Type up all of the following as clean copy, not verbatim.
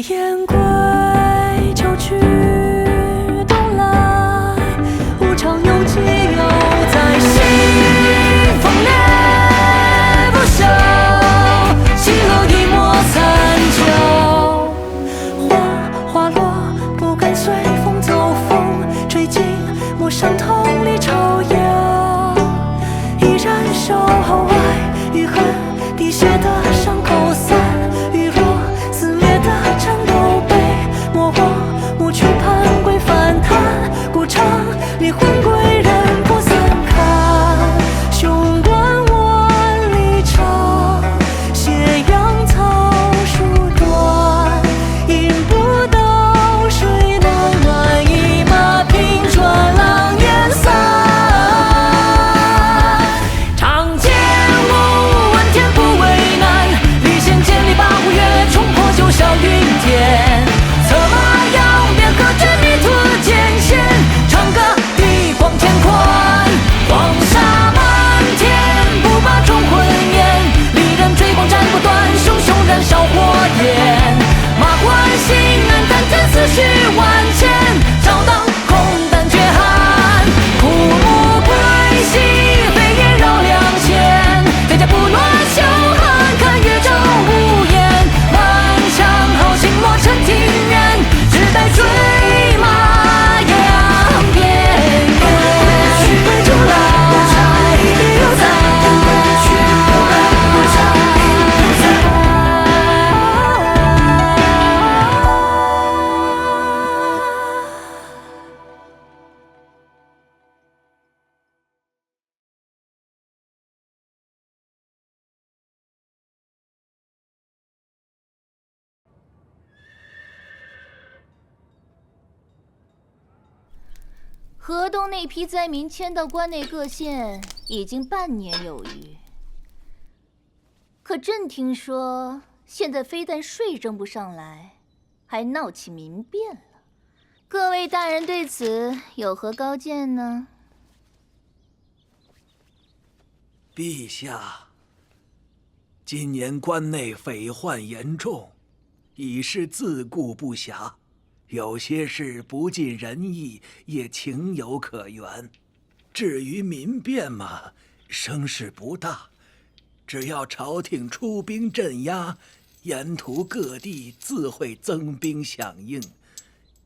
飞燕归，秋去冬来，无常有几有在心，风烈不休，西楼一抹残酒。花落不敢随风走，风吹尽陌上痛里抽忧，依然守候爱与恨滴血的伤口散，雨落撕裂的颤抖被莫我抹去盼归反弹，古城离魂归人不散看，雄关万里长，斜阳草树短，饮不到水暖暖，一马平川浪烟散。长剑无问天不为难，历险千里把五岳冲破九霄云天，策马扬鞭和执迷途艰险，长歌地广天宽，黄沙漫天不把忠魂烟，利刃追光斩不断，熊熊燃烧火焰，马关心安但见思绪万千，照荡空胆绝寒，枯木归西飞燕绕两千，飞甲不落袖寒，看月照无言，满腔豪情落成庭院，只待追马扬鞭归就来，别又在河东那批灾民迁到关内各县已经半年有余，可朕听说现在非但税征不上来，还闹起民变了。各位大人对此有何高见呢？陛下，今年关内匪患严重，已是自顾不暇，有些事不尽人意，也情有可原。至于民变嘛，声势不大，只要朝廷出兵镇压，沿途各地自会增兵响应，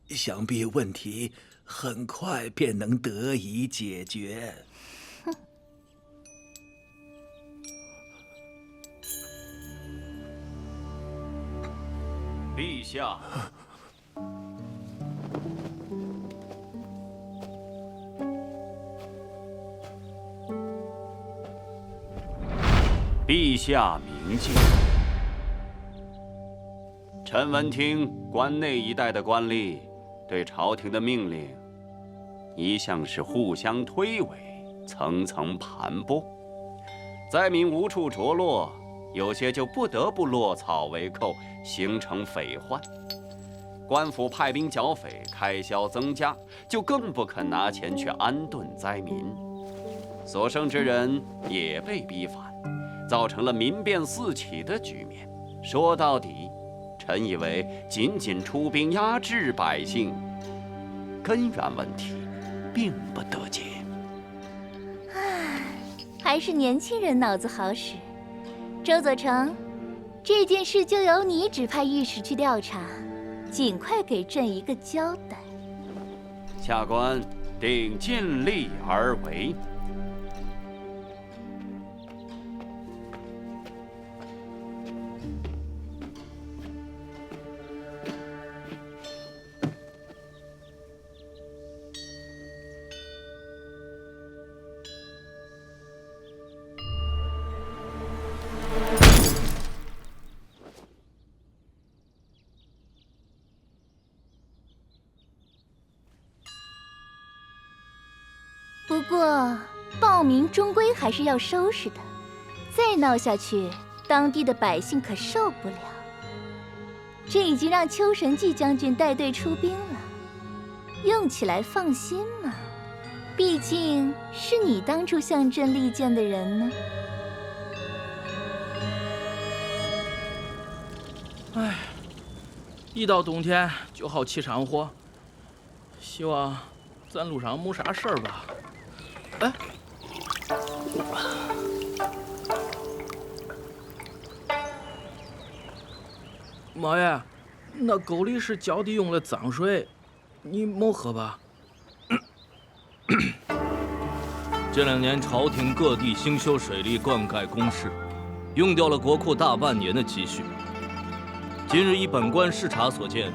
想必问题很快便能得以解决。陛下，陛下明鉴。臣闻听关内一带的官吏对朝廷的命令，一向是互相推诿，层层盘剥，灾民无处着落，有些就不得不落草为寇，形成匪患。官府派兵剿匪，开销增加，就更不肯拿钱去安顿灾民，所生之人也被逼反，造成了民变四起的局面。说到底，臣以为仅仅出兵压制百姓，根源问题并不得解。还是年轻人脑子好使。周佐成，这件事就由你指派御史去调查，尽快给朕一个交代。下官定尽力而为。不过，暴民终归还是要收拾的，再闹下去，当地的百姓可受不了。朕已经让秋神纪将军带队出兵了，用起来放心嘛。毕竟是你当初向朕力荐的人呢。哎，一到冬天就好起场火。希望咱路上没啥事儿吧。哎，毛爷，那沟里是浇地用了脏水，你没喝吧？这2年朝廷各地兴修水利灌溉工事，用掉了国库大半年的积蓄。今日依本官视察所见，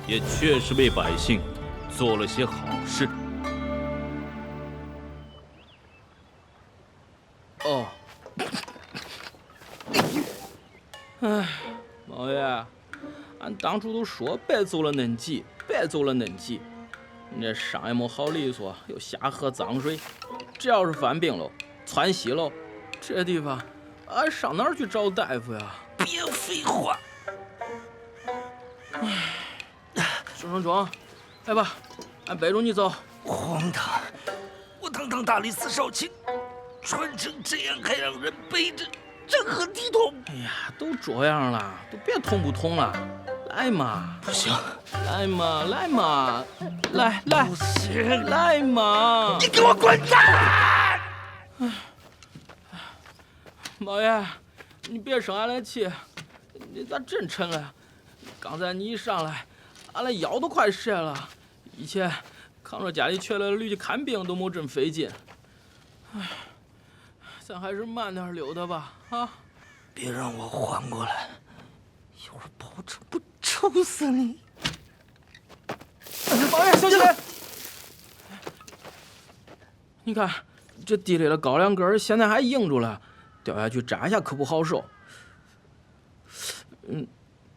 也确实为百姓做了些好事。哦，哎，毛爷，俺当初都说别走了恁急，别走了恁急。你这伤也没好利索，又瞎喝脏水，这要是犯病喽，窜稀喽，这地方俺上哪儿去找大夫呀？别废话。郑成忠，来吧，俺背着你走。荒唐！我堂堂大理寺少卿，穿成这样还让人背着，这何体统？哎呀，都这样了，都别捅不捅了，来嘛！不行，来嘛，来嘛，来，不行，来嘛！你给我滚蛋！毛爷，你别生俺的气，你咋真沉了？刚才你一上来，俺的腰都快折了。以前扛着家里缺了驴去看病都没这么费劲。唉，咱还是慢点溜达吧，啊！别让我缓过来，一会儿保证不抽死你！毛爷，小心点！你看，这地里的高粱根现在还硬住了，掉下去扎一下可不好受。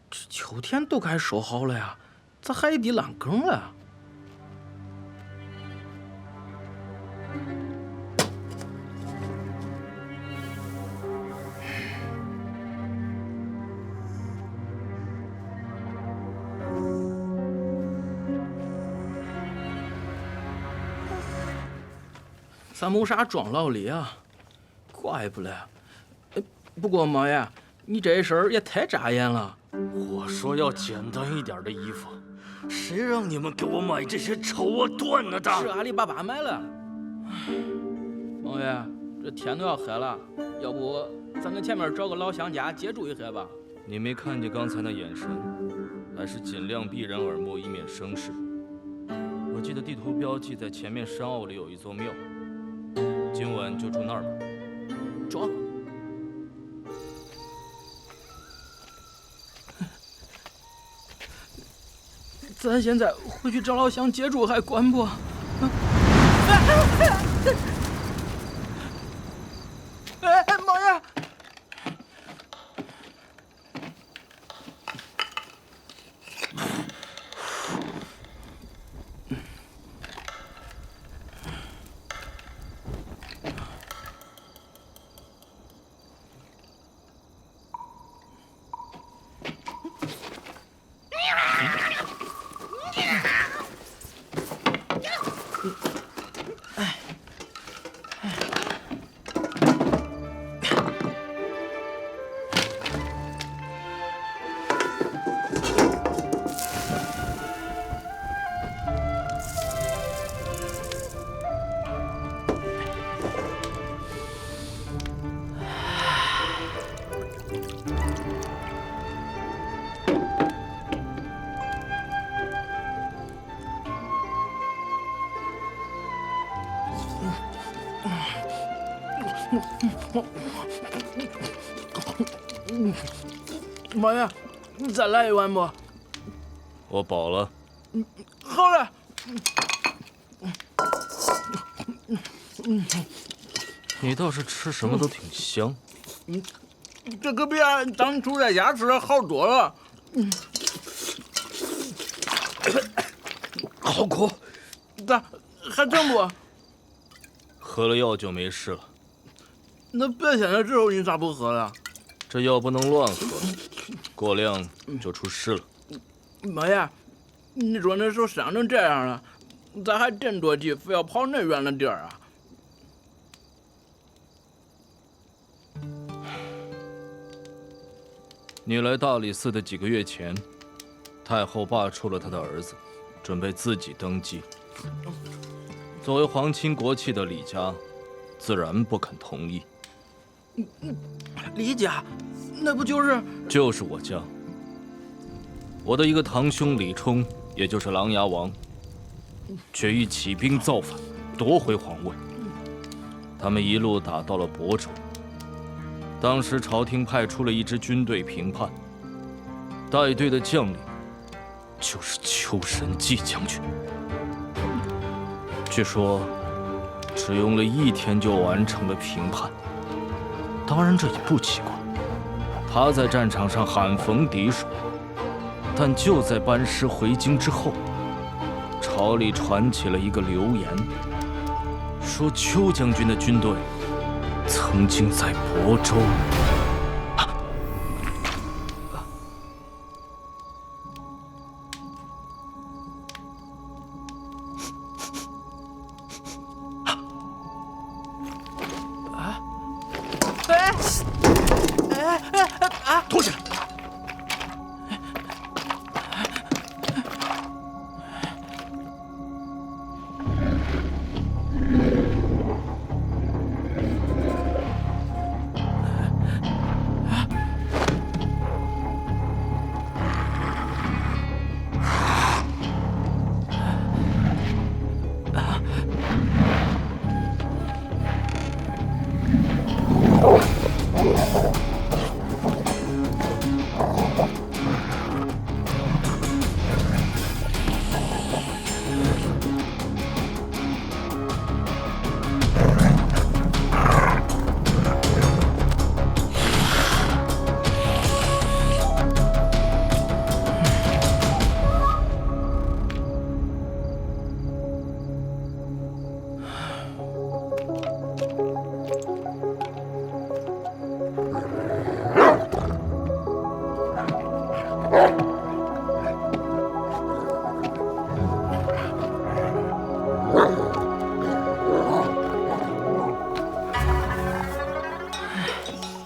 这秋天都该收好了呀，咋还一地烂根了？咱没啥装老李啊，怪不得。不过毛爷，你这身儿也太扎眼了。我说要简单一点的衣服，谁让你们给我买这些丑啊断了的？是阿里巴巴买了。毛爷，这天都要黑了，要不咱跟前面找个老乡家借住一黑吧？你没看见刚才那眼神，还是尽量避人耳目，以免生事。我记得地图标记在前面山坳里有一座庙，今晚就住那儿吧。走。咱现在回去找老乡借住还管不？哎，毛爷！毛爷，你再来一碗不？我饱了。好了。你倒是吃什么都挺香。这可比俺当初在家吃的好多了。好苦，咋还整不？喝了药就没事了。那表现了之后你咋不喝了？这药不能乱喝，过量就出事了。毛爷，你说那手伤成这样了，咋还真着急，非要跑那远的地儿啊？你来大理寺的几个月前，太后罢黜了他的儿子，准备自己登基。作为皇亲国戚的李家，自然不肯同意。李家，那不就是我家。我的一个堂兄李冲，也就是琅琊王，却欲起兵造反，夺回皇位。他们一路打到了亳州。当时朝廷派出了一支军队平叛，带队的将领就是秋神纪将军。据说只用了1天就完成了平叛。当然这也不奇怪，他在战场上罕逢敌手。但就在班师回京之后，朝里传起了一个流言，说邱将军的军队曾经在亳州。脱下来！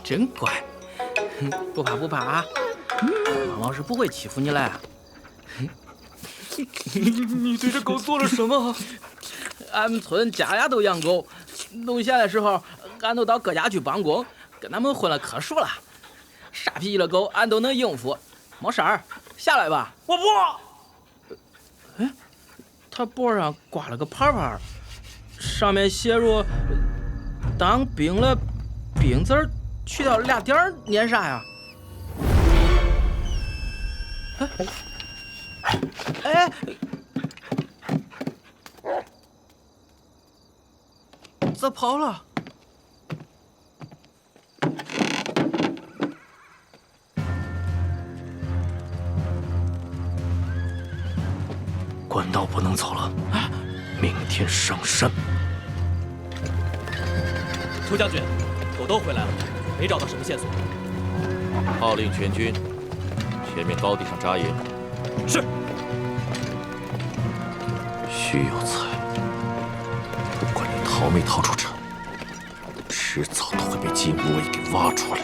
真乖，不怕不怕啊！王老师不会欺负你了。你对这狗做了什么？俺们村家家都养狗，农闲的时候，俺都到各家去帮工，跟他们混了可熟了。啥脾气的狗，俺都能应付，没事儿，下来吧。我不。哎，他脖上挂了个牌牌，上面写着“当兵了”，兵字儿去掉2点，念啥呀？哎，咋跑了？官道不能走了，明天上山。邱将军，狗都回来了，没找到什么线索。号令全军，前面高地上扎营。是。徐有才，不管你逃没逃出城，迟早都会被金无畏给挖出来。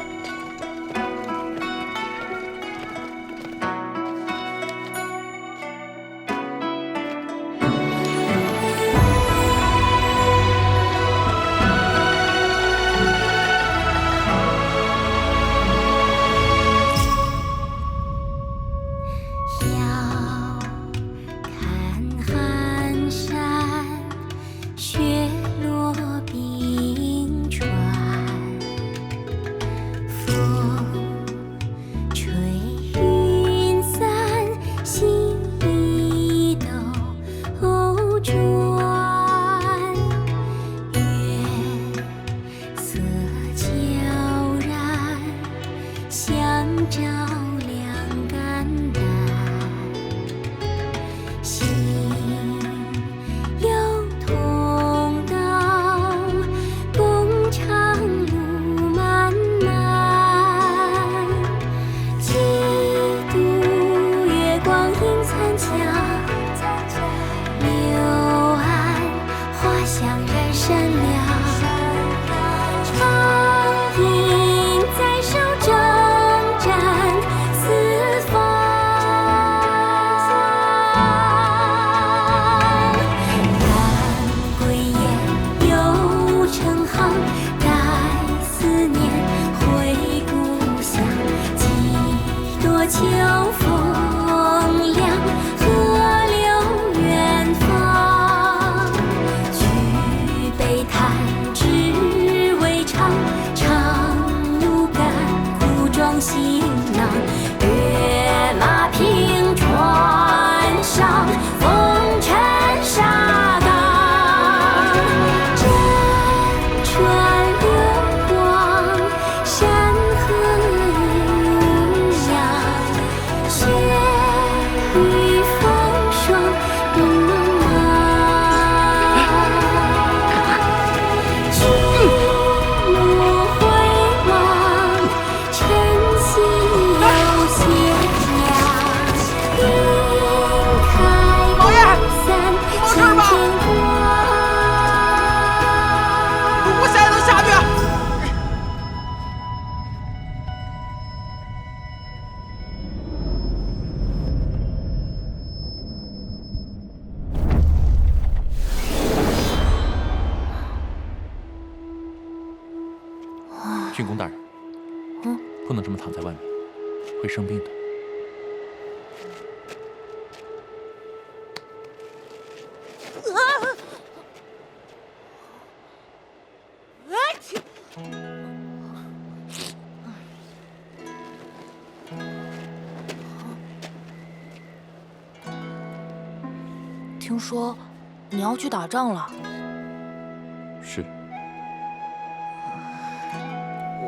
郡公大人，不能这么躺在外面，会生病的。听说你要去打仗了，是。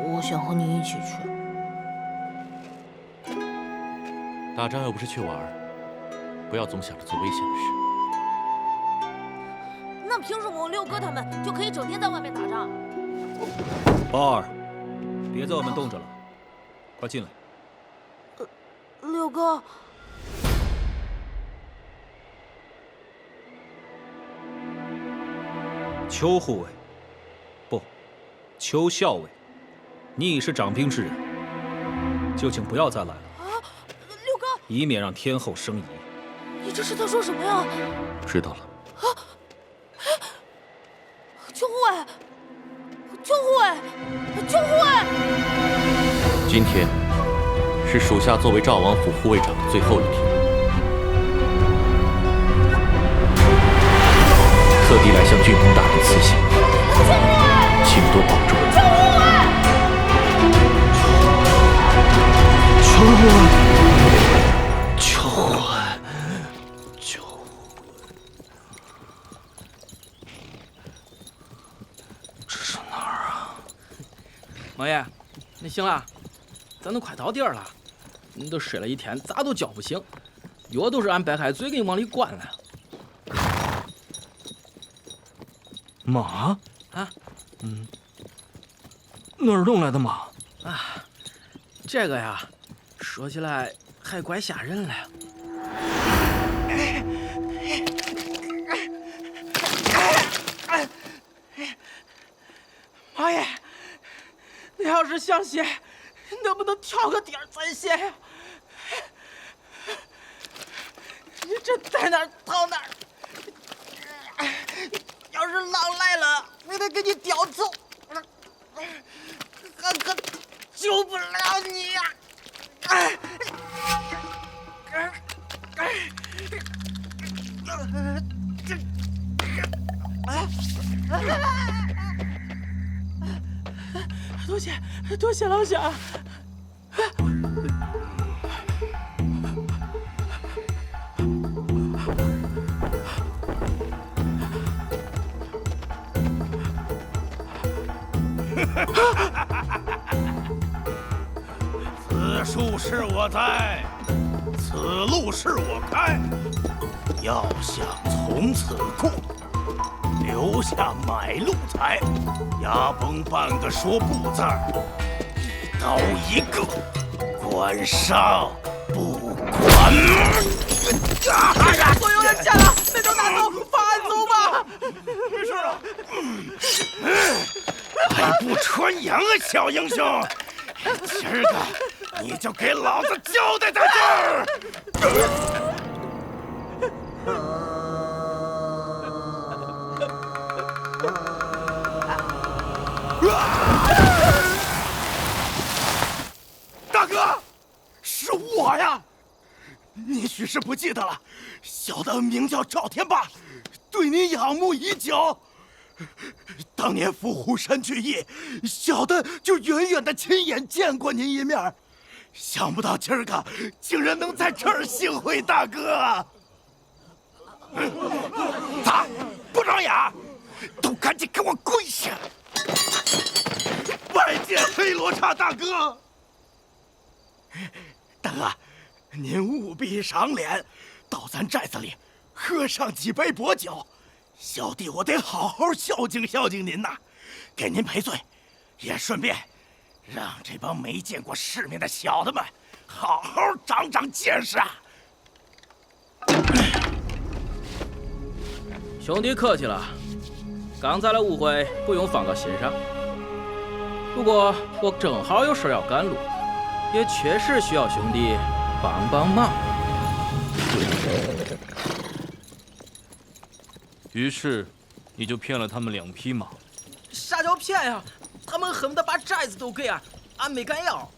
我想和你一起去。打仗又不是去玩，不要总想着做危险的事。那凭什么我六哥他们就可以整天在外面打仗？包儿，别在外面冻着了，快进来。六哥，邱护卫，不，邱校尉，你已是长兵之人，就请不要再来了。六哥，以免让天后生疑。你这是在说什么呀？知道了。邱护卫，邱护卫，邱护卫！今天是属下作为赵王府护卫长的最后一天，特地来向郡公大人辞行，请多保重。求我，求我，求我！这是哪儿啊？王爷，你行了，咱都快到地儿了。你都睡了一天，咋都叫不醒，药都是俺白开嘴给你往里灌了。马啊？哪儿弄来的马？啊，这个呀，说起来还怪吓人嘞。王爷，你要是想歇，能不能挑个地儿再歇呀？你这在哪儿逃哪儿。要是狼来了，我得给你叼走，俺可救不了你呀！多谢老乡。此树是我栽，此路是我开。要想从此过，留下买路财。牙崩半个说不字儿，一刀一个，管上不管。所有的钱了，那就拿走，放俺走吧。没事了。还不穿杨啊，小英雄！今儿个你就给老子交代在这儿！大哥，是我呀！你许是不记得了，小的名叫赵天霸，对你仰慕已久。当年伏虎山聚义，小的就远远的亲眼见过您一面，想不到今儿个竟然能在这儿幸会大哥。咋，不长眼？都赶紧给我跪下！拜见黑罗刹大哥。大哥，您务必赏脸，到咱寨子里喝上几杯薄酒。小弟我得好好孝敬孝敬您呐，给您赔罪，也顺便让这帮没见过世面的小的们好好长长见识啊！兄弟客气了，刚才的误会不用放到心上。不过我正好有事要赶路，也确实需要兄弟帮帮忙。于是，你就骗了他们2匹马。啥叫骗呀？他们恨不得把寨子都给俺没敢要。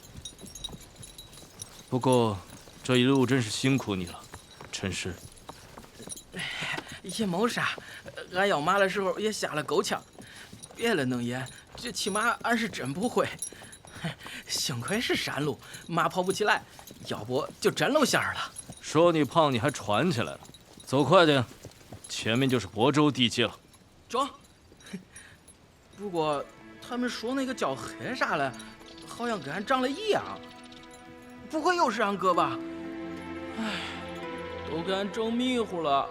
不过这一路真是辛苦你了，陈师。也没啥，俺要马的时候也下了够呛，别的能演，这骑马俺是真不会。幸亏是山路，马跑不起来，要不就真露馅了。说你胖，你还喘起来了，走快点，前面就是亳州地界了。中。不过他们说那个叫黑啥的，好像跟俺长得一样，不会又是俺哥吧？唉，都给俺整迷糊了。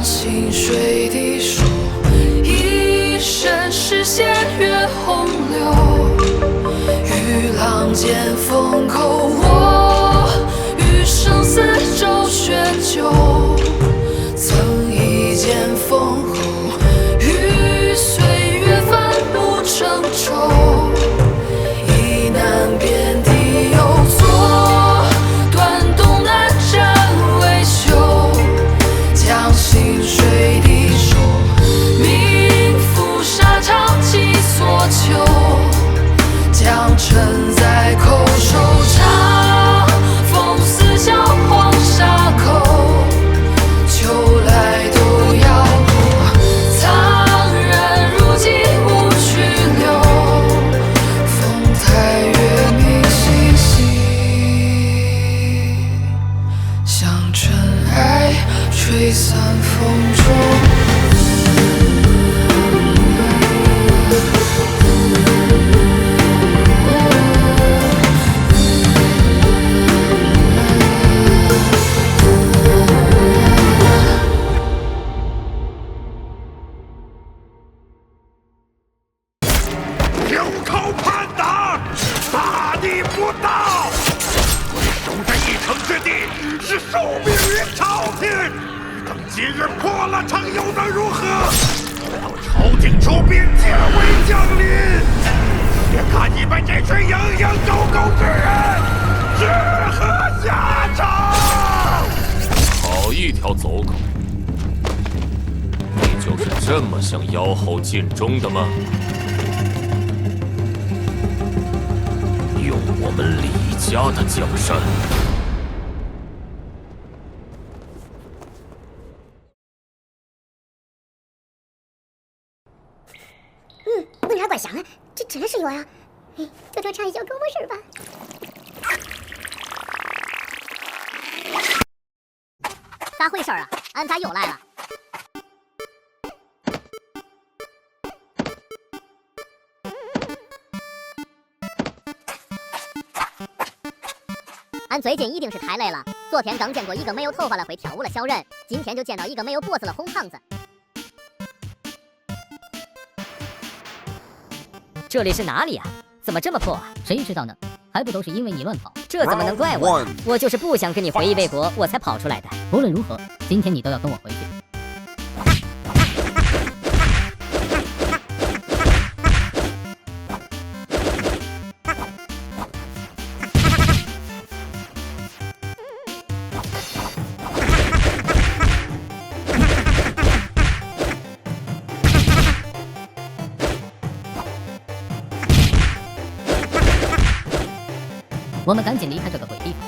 心水的树，一生实现越洪流。与浪尖风口，我与生死周旋旧。曾一剑封喉，与岁月反目成仇。以南边地有座，断东南战为休。将心水的手，冥府沙场寄所求。将沉在口手插，风似笑黄沙口。秋来都要过，苍然如今无去留。风台月明星稀，像尘埃吹散风中。有口叛党，大逆不道！为守在一城之地，是受命于朝廷。等今日破了城，又能如何？到朝廷出兵，皆为将领。别看你们这群蝇营狗苟之人，是何下场？好一条走狗！你就是这么向妖后尽忠的吗？用我们李家的江山。闻着还怪香啊，这真是药呀！就这馋小狗没事吧？咋回事啊？俺咋又来了？俺最近一定是太累了。昨天刚见过一个没有头发了会跳舞的小人，今天就见到一个没有脖子了红胖子。这里是哪里啊？怎么这么破啊？谁知道呢？还不都是因为你乱跑？这怎么能怪我？我就是不想跟你回忆魏国，我才跑出来的。无论如何，今天你都要跟我回去。我们赶紧离开这个鬼地方。